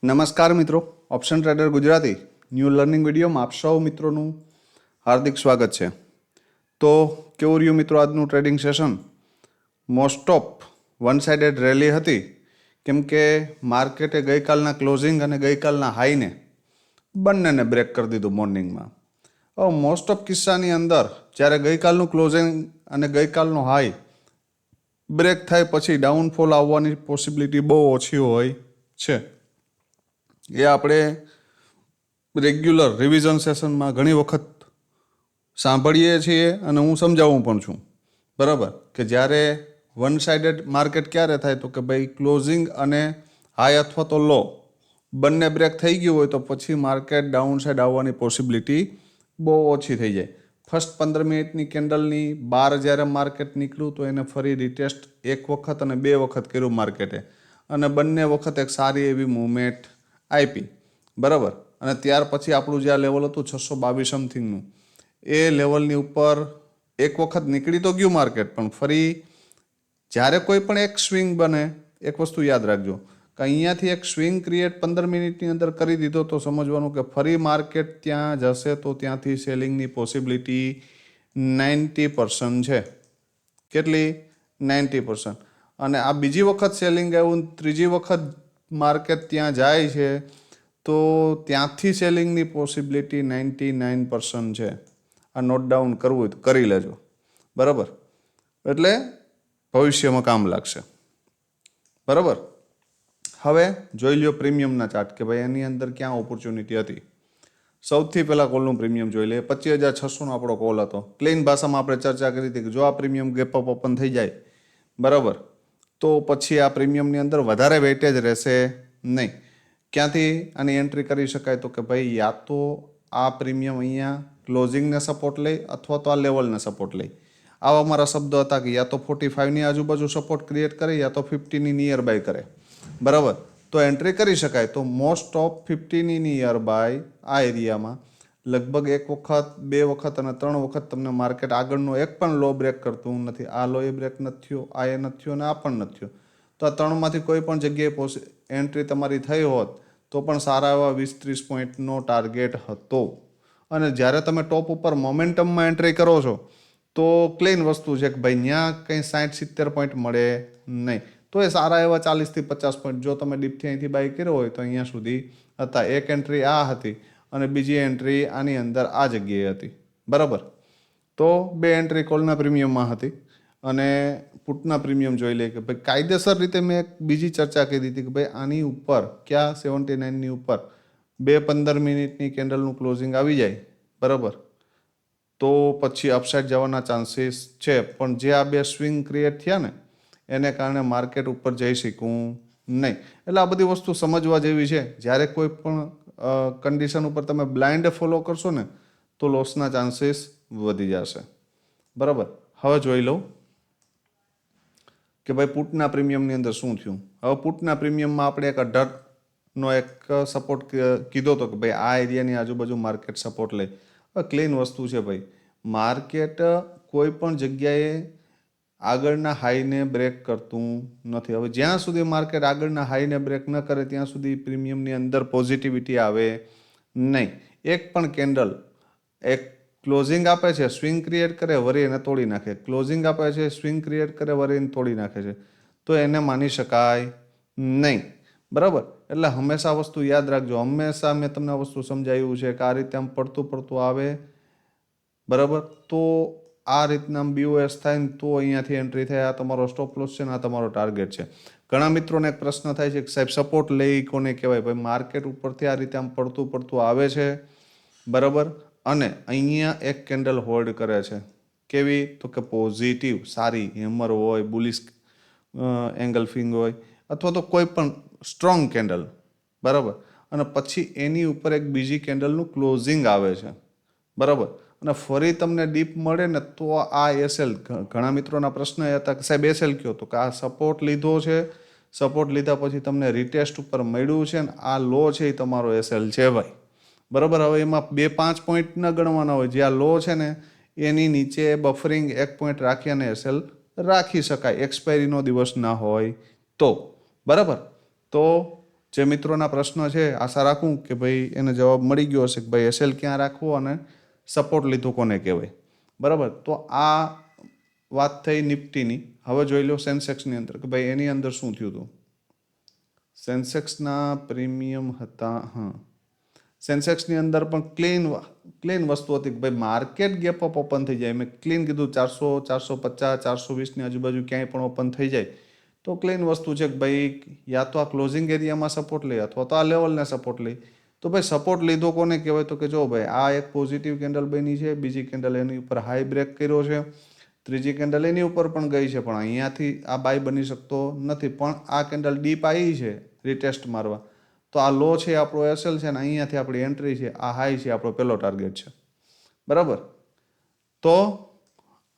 નમસ્કાર મિત્રો, option trader Gujarati new learning વિડીયોમાં આપ સૌ મિત્રોનું હાર્દિક સ્વાગત છે. તો કેવું રહ્યું મિત્રો આજનું trading session? Most of one sided rally હતી, કેમ કે માર્કેટે ગઈકાલના ક્લોઝિંગ અને ગઈકાલના હાઈને બંનેને બ્રેક કરી દીધું મોર્નિંગમાં. હવે મોસ્ટ ઓફ કિસ્સાની અંદર જ્યારે ગઈકાલનું ક્લોઝિંગ અને ગઈકાલનો હાઈ બ્રેક થાય પછી ડાઉનફોલ આવવાની પોસિબિલિટી બહુ ઓછી હોય છે. એ આપણે રેગ્યુલર રિવિઝન સેશનમાં ઘણી વખત સાંભળીએ છીએ અને હું સમજાવું પણ છું, બરાબર, કે જ્યારે વન સાઇડેડ માર્કેટ ક્યારે થાય તો કે ભાઈ ક્લોઝિંગ અને હાઈ અથવા તો લો બંને બ્રેક થઈ ગયું હોય તો પછી માર્કેટ ડાઉન સાઇડ આવવાની પોસિબિલિટી બહુ ઓછી થઈ જાય. ફર્સ્ટ 15 મિનિટની કેન્ડલની બહાર જ્યારે માર્કેટ નીકળ્યું તો એને ફરી રિટેસ્ટ એક વખત અને બે વખત કર્યું માર્કેટે, અને બંને વખત એક સારી એવી મૂવમેન્ટ આપી, બરાબર. અને ત્યાર પછી આપણું જે આ લેવલ હતું 622 સમથિંગનું, એ લેવલની ઉપર એક વખત નીકળી તો ગયું માર્કેટ, પણ ફરી જ્યારે કોઈ પણ એક સ્વિંગ બને, એક વસ્તુ યાદ રાખજો કે અહીંયાથી એક સ્વિંગ ક્રિએટ 15 મિનિટની અંદર કરી દીધો તો સમજવાનું કે ફરી માર્કેટ ત્યાં જશે તો ત્યાંથી સેલિંગની પોસિબિલિટી 90% છે. કેટલી? 90%. અને આ બીજી વખત સેલિંગ આવ્યું, ત્રીજી વખત માર્કેટ ત્યાં જાય છે તો ત્યાંથી સેલિંગની પોસિબિલિટી 99% છે. આ નોટ ડાઉન કરવું હોય તો કરી લેજો, બરાબર, એટલે ભવિષ્યમાં કામ લાગશે, બરાબર. હવે જોઈ લ્યો પ્રીમિયમના ચાર્ટ કે ભાઈ એની અંદર ક્યાં ઓપોર્ચ્યુનિટી હતી. સૌથી પહેલાં કોલનું પ્રીમિયમ જોઈ લે. 25,600નો આપણો કોલ હતો. ક્લીન ભાષામાં આપણે ચર્ચા કરી હતી કે જો આ પ્રીમિયમ ગેપ અપ ઓપન થઈ જાય, બરાબર, તો પછી આ પ્રીમિયમની અંદર વધારે વેઇટેજ રહેશે નહીં. ક્યાંથી આની એન્ટ્રી કરી શકાય તો કે ભાઈ યા તો આ પ્રીમિયમ અહીંયા ક્લોઝિંગને સપોર્ટ લે અથવા તો આ લેવલને સપોર્ટ લે. આવા મારા શબ્દ હતા કે યા તો 45ની આજુબાજુ સપોર્ટ ક્રિએટ કરે યા તો 50ની નિયર બાય કરે, બરાબર, તો એન્ટ્રી કરી શકાય. તો મોસ્ટ ઓફ 50ની નિયર બાય આ એરિયામાં લગભગ એક વખત, બે વખત અને ત્રણ વખત તમને માર્કેટ આગળનો એક પણ લો બ્રેક કરતું નથી. આ લો એ બ્રેક નથી થયો, આ એ નથી થયો અને આ પણ નથી થયો. તો આ ત્રણમાંથી કોઈ પણ જગ્યાએ એન્ટ્રી તમારી થઈ હોત તો પણ સારા એવા 20-30 પોઈન્ટનો ટાર્ગેટ હતો. અને જ્યારે તમે ટોપ ઉપર મોમેન્ટમમાં એન્ટ્રી કરો છો તો ક્લીન વસ્તુ છે કે ભાઈ ત્યાં કંઈ 60-70 પોઈન્ટ મળે નહીં. તો એ સારા એવા 40થી 50 પોઈન્ટ જો તમે ડીપથી અહીંથી બાય કર્યો હોય તો અહીંયા સુધી હતા. એક એન્ટ્રી આ હતી અને બીજી એન્ટ્રી આની અંદર આ જગ્યાએ હતી, બરાબર. તો બે એન્ટ્રી કોલના પ્રીમિયમમાં હતી. અને પુટના પ્રીમિયમ જોઈ લે કે ભાઈ કાયદેસર રીતે મેં એક બીજી ચર્ચા કરી હતી કે ભાઈ આની ઉપર ક્યાં 79ની ઉપર 2-15 મિનિટની કેન્ડલનું ક્લોઝિંગ આવી જાય, બરાબર, તો પછી અપસાઇડ જવાના ચાન્સીસ છે. પણ જે આ બે સ્વિંગ ક્રિએટ થયા ને એને કારણે માર્કેટ ઉપર જઈ શકું નહીં. એટલે આ બધી વસ્તુ સમજવા જેવી છે. જ્યારે કોઈ પણ કન્ડિશન ઉપર તમે બ્લાઇન્ડ ફોલો કરશો ને તો લોસના ચાન્સીસ વધી જશે, બરાબર. હવે જોઈ લઉં કે ભાઈ પુટના પ્રીમિયમની અંદર શું થયું. હવે પુટના પ્રીમિયમમાં આપણે એક 18નો એક સપોર્ટ કીધો હતો કે ભાઈ આ એરિયાની આજુબાજુ માર્કેટ સપોર્ટ લે. ક્લીન વસ્તુ છે ભાઈ, માર્કેટ કોઈ પણ જગ્યાએ આગળના હાઈને બ્રેક કરતું નથી. હવે જ્યાં સુધી માર્કેટ આગળના હાઈને બ્રેક ન કરે ત્યાં સુધી પ્રીમિયમની અંદર પોઝિટિવિટી આવે નહીં. એક પણ કેન્ડલ એક ક્લોઝિંગ આપે છે, સ્વિંગ ક્રિએટ કરે, વરી એને તોડી નાખે, ક્લોઝિંગ આપે છે, સ્વિંગ ક્રિએટ કરે, વરી એને તોડી નાખે છે, તો એને માની શકાય નહીં, બરાબર. એટલે હંમેશા વસ્તુ યાદ રાખજો. હંમેશા મેં તમને આ વસ્તુ સમજાવ્યું છે કે આ રીતે આમ પડતું આવે, બરાબર, તો આ રીતના BOS થાય ને તો અહીંયાથી એન્ટ્રી થાય. આ તમારો સ્ટોપ લોસ છે ને આ તમારો ટાર્ગેટ છે. ઘણા મિત્રોને એક પ્રશ્ન થાય છે કે સાહેબ સપોર્ટ લઈ કોને કહેવાય? ભાઈ માર્કેટ ઉપરથી આ રીતે આમ પડતું આવે છે, બરાબર, અને અહીંયા એક કેન્ડલ હોલ્ડ કરે છે. કેવી? તો કે પોઝિટિવ, સારી, હેમર હોય, બુલિશ એંગલ્ફિંગ હોય અથવા તો કોઈ પણ સ્ટ્રોંગ કેન્ડલ, બરાબર, અને પછી એની ઉપર એક બીજી કેન્ડલનું ક્લોઝિંગ આવે છે, બરાબર, અને ફરી તમને ડીપ મળે ને તો આ એસએલ. ઘણા મિત્રોના પ્રશ્ન એ હતા કે સાહેબ એસએલ કયો? તો કે આ સપોર્ટ લીધો છે, સપોર્ટ લીધા પછી તમને રિટેસ્ટ ઉપર મળ્યું છે ને આ લો છે એ તમારો એસએલ છે ભાઈ, બરાબર. હવે એમાં 2-5 પોઈન્ટ ન ગણવાના હોય. જે આ લો છે ને એની નીચે બફરિંગ 1 પોઈન્ટ રાખી અને એસએલ રાખી શકાય, એક્સપાયરીનો દિવસ ના હોય તો, બરાબર. તો જે મિત્રોના પ્રશ્ન છે આશા રાખું કે ભાઈ એને જવાબ મળી ગયો હશે કે ભાઈ એસએલ ક્યાં રાખવો અને સપોર્ટ લીધું કોને કહેવાય. બરાબર, તો આ વાત થઈ નિફ્ટીની. હવે જોઈ લો સેન્સેક્સની અંદર કે ભાઈ એની અંદર શું થયું હતું. સેન્સેક્સના પ્રીમિયમ હતા, સેન્સેક્સની અંદર પણ ક્લીન વસ્તુ હતી કે ભાઈ માર્કેટ ગેપ અપ ઓપન થઈ જાય. મેં ક્લીન કીધું 400, 450, 420ની આજુબાજુ ક્યાંય પણ ઓપન થઈ જાય તો ક્લીન વસ્તુ છે કે ભાઈ યા તો આ ક્લોઝિંગ એરિયામાં સપોર્ટ લે અથવા તો આ લેવલને સપોર્ટ લે. તો ભાઈ સપોર્ટ લીધો કોને કહેવાય તો કે જો ભાઈ આ એક પોઝિટિવ કેન્ડલ બની છે, બીજી કેન્ડલ એની ઉપર હાઈ બ્રેક કર્યો છે, ત્રીજી કેન્ડલ એની ઉપર પણ ગઈ છે, પણ અહીંયાથી આ બાય બની શકતો નથી. પણ આ કેન્ડલ ડીપ આવી છે રિટેસ્ટ મારવા, તો આ લો છે આપણો એસએલ છે ને અહીંયાથી આપણી એન્ટ્રી છે, આ હાઈ છે આપણો પહેલો ટાર્ગેટ છે. બરાબર, તો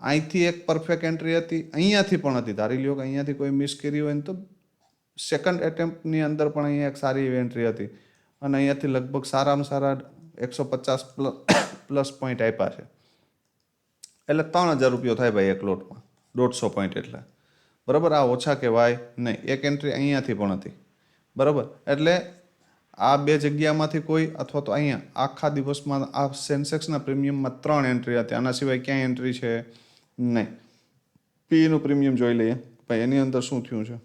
અહીંથી એક પરફેક્ટ એન્ટ્રી હતી, અહીંયાથી પણ હતી. ધારી લ્યો કે અહીંયાથી કોઈ મિસ કરી હોય ને તો સેકન્ડ એટેમ્પ્ટની અંદર પણ અહીંયા એક સારી એવી એન્ટ્રી હતી અને અહીંયાથી લગભગ સારામાં સારા 150 પ્લસ પોઈન્ટ આપ્યા છે. એટલે 3000 રૂપિયો થાય ભાઈ એક લોટમાં, 150 પોઈન્ટ એટલે. બરાબર, આ ઓછા કહેવાય નહીં. એક એન્ટ્રી અહીંયાથી પણ હતી. બરાબર, એટલે આ બે જગ્યામાંથી કોઈ અથવા તો અહીંયા આખા દિવસમાં આ સેન્સેક્સના પ્રીમિયમમાં 3 એન્ટ્રી હતી. આના સિવાય ક્યાંય એન્ટ્રી છે નહીં. પીનું પ્રીમિયમ જોઈ લઈએ ભાઈ એની અંદર શું થયું છે.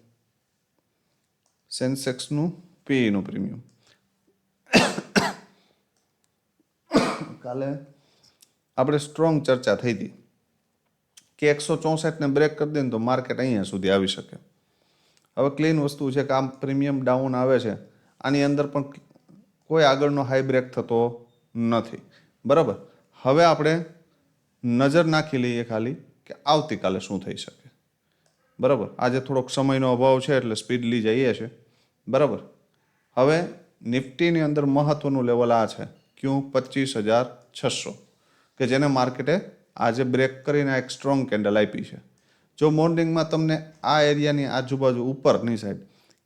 સેન્સેક્સનું પીનું પ્રીમિયમ કાલે આપણે સ્ટ્રોંગ ચર્ચા થઈ હતી કે 164ને બ્રેક કરી દે ને તો માર્કેટ અહીંયા સુધી આવી શકે. હવે ક્લીન વસ્તુ છે કે આમ પ્રીમિયમ ડાઉન આવે છે, આની અંદર પણ કોઈ આગળનો હાઈ બ્રેક થતો નથી. બરાબર, હવે આપણે નજર નાખી લઈએ ખાલી કે આવતીકાલે શું થઈ શકે. બરાબર, આજે થોડોક સમયનો અભાવ છે એટલે સ્પીડલી જઈએ છે. બરાબર, હવે નિફ્ટીની અંદર મહત્વનું લેવલ આ છે ક્યું 25,600 કે જેને માર્કેટે આજે બ્રેક કરીને એક સ્ટ્રોંગ કેન્ડલ આપી છે. જો મોર્નિંગમાં તમને આ એરિયાની આજુબાજુ ઉપરની સાઈડ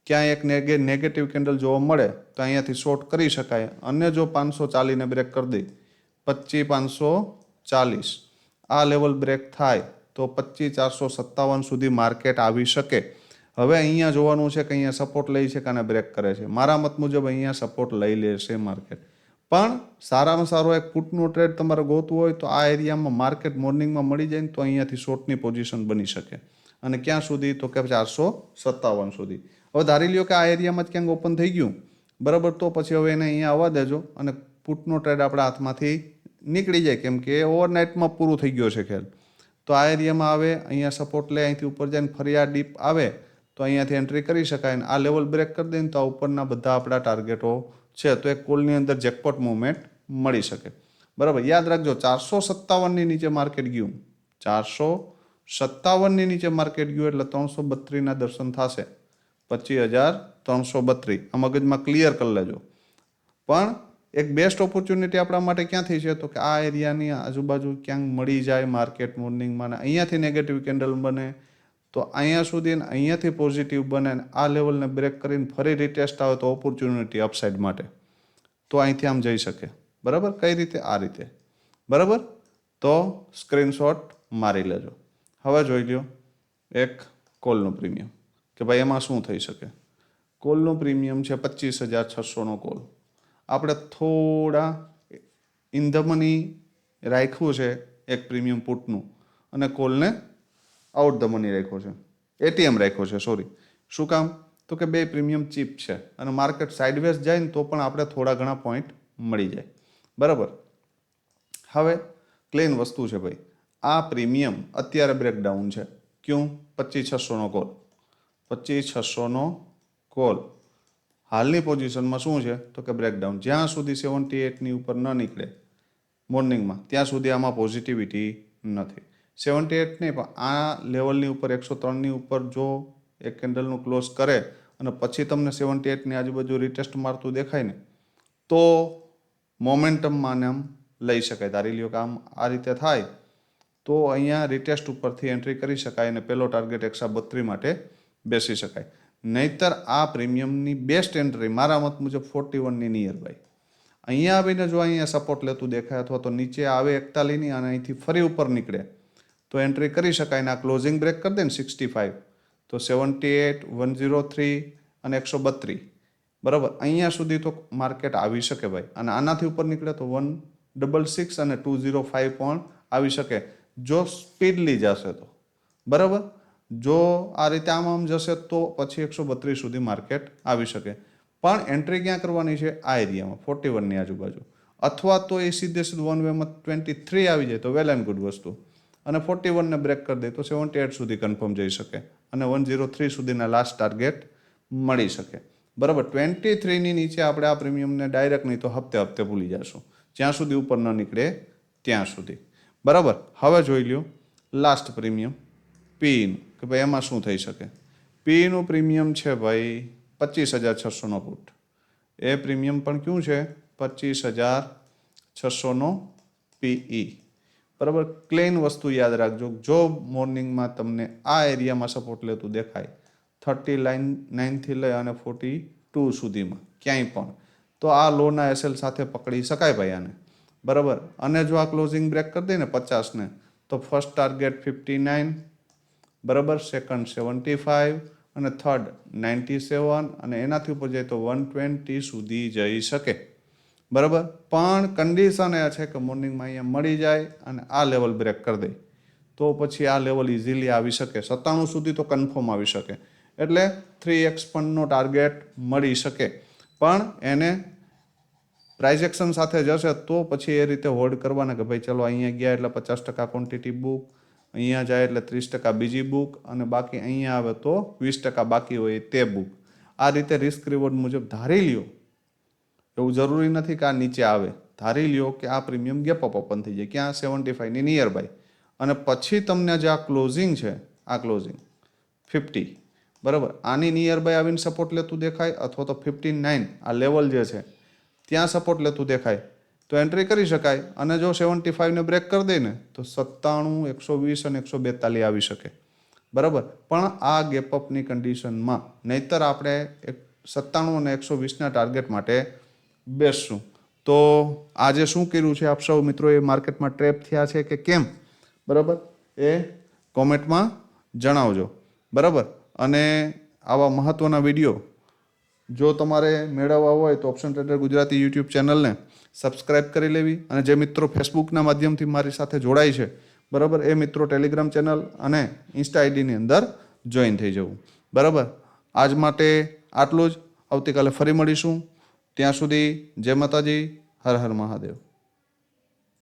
ક્યાંય એક નેગેટિવ કેન્ડલ જોવા મળે તો અહીંયાથી શોર્ટ કરી શકાય. અને જો 540ને બ્રેક કરી દે 25,540 આ લેવલ બ્રેક થાય તો 25,457 સુધી માર્કેટ આવી શકે. હવે અહીંયા જોવાનું છે કે અહીંયા સપોર્ટ લઈ છે કે આને બ્રેક કરે છે. મારા મત મુજબ અહીંયા સપોર્ટ લઈ લેશે માર્કેટ. પણ સારામાં સારો એક પુટનો ટ્રેડ તમારે ગોતવું હોય તો આ એરિયામાં માર્કેટ મોર્નિંગમાં મળી જાય ને તો અહીંયાથી શોર્ટની પોઝિશન બની શકે. અને ક્યાં સુધી તો કે 457 સુધી. હવે ધારી લ્યો કે આ એરિયામાં જ ક્યાંક ઓપન થઈ ગયું, બરાબર, તો પછી હવે એને અહીંયા આવવા દેજો અને પુટનો ટ્રેડ આપણા હાથમાંથી નીકળી જાય, કેમ કે ઓવરનાઇટમાં પૂરું થઈ ગયો છે ખેલ. તો આ એરિયામાં આવે, અહીંયા સપોર્ટ લે, અહીંથી ઉપર જઈને ફરી આ ડીપ આવે તો અહીંયાથી એન્ટ્રી કરી શકાય. આ લેવલ બ્રેક કરી દે ને તો આ ઉપરના બધા આપણા ટાર્ગેટો છે, તો એક કોલની અંદર જેકપોટ મુવમેન્ટ મળી શકે. બરાબર, યાદ રાખજો 457ની નીચે માર્કેટ ગયું, 457ની નીચે માર્કેટ ગયું એટલે 332ના દર્શન થશે. 25,332 આ મગજમાં ક્લિયર કરી લેજો. પણ એક બેસ્ટ ઓપોર્ચ્યુનિટી આપણા માટે ક્યાંથી છે તો કે આ એરિયાની આજુબાજુ ક્યાંક મળી જાય માર્કેટ મોર્નિંગમાં, અહીંયાથી નેગેટિવ કેન્ડલ બને તો અહીંયા સુધી અહીંયાથી પોઝિટિવ બને, આ લેવલને બ્રેક કરીને ફરી રિટેસ્ટ આવે તો ઓપોર્ચ્યુનિટી અપસાઇડ માટે તો અહીંથી આમ જઈ શકે. બરાબર, કઈ રીતે? આ રીતે. બરાબર, તો સ્ક્રીનશોટ મારી લેજો. હવે જોઈ લ્યો એક કોલનું પ્રીમિયમ કે ભાઈ એમાં શું થઈ શકે. કોલનું પ્રીમિયમ છે 25,600નો કોલ. આપણે થોડા ઇન ધ મની રાખ્યું છે એક પ્રીમિયમ પુટનું અને કોલને આઉટ ધ મની રાખ્યો છે, એટીએમ રાખ્યો છે, સોરી. શું કામ? તો કે બે પ્રીમિયમ ચીપ છે અને માર્કેટ સાઇડવેઝ જાય ને તો પણ આપણે થોડા ઘણા પોઈન્ટ મળી જાય. બરાબર, હવે ક્લીન વસ્તુ છે ભાઈ. આ પ્રીમિયમ અત્યારે બ્રેકડાઉન છે. ક્યું? 25,600નો કોલ. 25,600નો કોલ હાલની પોઝિશનમાં શું છે તો કે બ્રેકડાઉન. જ્યાં સુધી 78ની ઉપર ન નીકળે મોર્નિંગમાં ત્યાં સુધી આમાં પોઝિટિવિટી નથી. 78 નહીં પણ આ લેવલની ઉપર 103ની ઉપર જો એક કેન્ડલનું ક્લોઝ કરે અને પછી તમને 78ની આજુબાજુ રિટેસ્ટ મારતું દેખાય ને તો મોમેન્ટમમાં આમ લઈ શકાય. ધારી લ્યો કે આમ આ રીતે થાય તો અહીંયા રિટેસ્ટ ઉપરથી એન્ટ્રી કરી શકાય અને પહેલો ટાર્ગેટ 132 માટે બેસી શકાય. નહીતર આ પ્રીમિયમની બેસ્ટ એન્ટ્રી મારા મત મુજબ 41ની નિયર બાય. અહીંયા આવીને જો અહીંયા સપોર્ટ લેતું દેખાય અથવા તો નીચે આવે 41ની અને અહીંથી ફરી ઉપર નીકળે તો એન્ટ્રી કરી શકાય. ને આ ક્લોઝિંગ બ્રેક કરી દે ને 65 તો 78, 103 અને 132 બરાબર, અહીંયા સુધી તો માર્કેટ આવી શકે ભાઈ, અને આનાથી ઉપર નીકળે તો 166 અને 205 પણ આવી શકે જો સ્પીડલી જશે તો. બરાબર, જો આ રીતે આમ જશે તો પછી 132 સુધી માર્કેટ આવી શકે. પણ એન્ટ્રી ક્યાં કરવાની છે? આ એરિયામાં 41ની આજુબાજુ, અથવા તો એ સીધે સીધું વન વેમાં 23 આવી જાય તો વેલ એન્ડ ગુડ વસ્તુ, અને 41ને બ્રેક કરી દે તો 78 સુધી કન્ફર્મ જઈ શકે અને 103 સુધીના લાસ્ટ ટાર્ગેટ મળી શકે. બરાબર, 23ની નીચે આપણે આ પ્રીમિયમને ડાયરેક્ટ નહીં તો હપ્તે હપ્તે ભૂલી જશું, જ્યાં સુધી ઉપર ન નીકળે ત્યાં સુધી. બરાબર, હવે જોઈ લ્યો લાસ્ટ પ્રીમિયમ પીનું, કે ભાઈ એમાં શું થઈ શકે. પીનું પ્રીમિયમ છે ભાઈ 25,600નો પુટ. એ પ્રીમિયમ પણ ક્યું છે? 25,600નો પીઈ. બરાબર, ક્લેન વસ્તુ યાદ રાખજો. જો મોર્નિંગમાં તમને આ એરિયામાં સપોર્ટ લેતું દેખાય 39થી લઈ અને 42 સુધીમાં ક્યાંય પણ, તો આ લોના એસએલ સાથે પકડી શકાય ભાઈ આને. બરાબર, અને જો આ ક્લોઝિંગ બ્રેક કરી દે ને 50ને તો ફર્સ્ટ ટાર્ગેટ 59, બરાબર, સેકન્ડ 75 અને થર્ડ 97 અને એનાથી ઉપર જાય તો 120 સુધી જઈ શકે. બરાબર, પણ કન્ડિશન એ છે કે મોર્નિંગમાં અહીંયા મળી જાય અને આ લેવલ બ્રેક કરી દે તો પછી આ લેવલ ઇઝીલી આવી શકે, 97 સુધી તો કન્ફર્મ આવી શકે. એટલે 3x પણનો ટાર્ગેટ મળી શકે, પણ એને પ્રાઇઝ એક્શન સાથે જશે તો પછી એ રીતે હોલ્ડ કરવાના કે ભાઈ ચલો અહીંયા ગયા એટલે 50% ક્વોન્ટિટી બુક, અહીંયા જાય એટલે 30% બીજી બુક, અને બાકી અહીંયા આવે તો 20% બાકી હોય તે બુક. આ રીતે રિસ્ક રિવોર્ડ મુજબ ધારી લ્યો. એવું જરૂરી નથી કે આ નીચે આવે, ધારી લ્યો કે આ પ્રીમિયમ ગેપ અપ ઓપન થઈ જાય ક્યાં 75ની નિયર બાય, અને પછી તમને જે આ ક્લોઝિંગ છે, આ ક્લોઝિંગ 50, બરાબર, આની નિયર બાય આવીને સપોર્ટ લેતું દેખાય અથવા તો 59 આ લેવલ જે છે ત્યાં સપોર્ટ લેતું દેખાય તો એન્ટ્રી કરી શકાય. અને જો 75ને બ્રેક કરી દે ને તો 97, 120 અને 142 આવી શકે. બરાબર, પણ આ ગેપઅપની કન્ડિશનમાં, નહીતર આપણે 97 અને 120ના ટાર્ગેટ માટે બેસશું. તો આજે શું કર્યું છે આપ સૌ મિત્રો, એ માર્કેટમાં ટ્રેપ થયા છે કે કેમ? બરાબર, એ કોમેન્ટમાં જણાવજો. બરાબર, અને આવા મહત્ત્વના વિડીયો જો તમારે મેળવવા હોય તો ઓપ્શન ટ્રેડર ગુજરાતી યુટ્યુબ ચેનલને સબસ્ક્રાઇબ કરી લેવી, અને જે મિત્રો ફેસબુકના માધ્યમથી મારી સાથે જોડાય છે, બરાબર, એ મિત્રો ટેલિગ્રામ ચેનલ અને ઇન્સ્ટા આઈડીની અંદર જોઈન થઈ જવું. બરાબર, આજ માટે આટલું જ. આવતીકાલે ફરી મળીશું. ત્યાં સુધી જય માતાજી, હર હર મહાદેવ.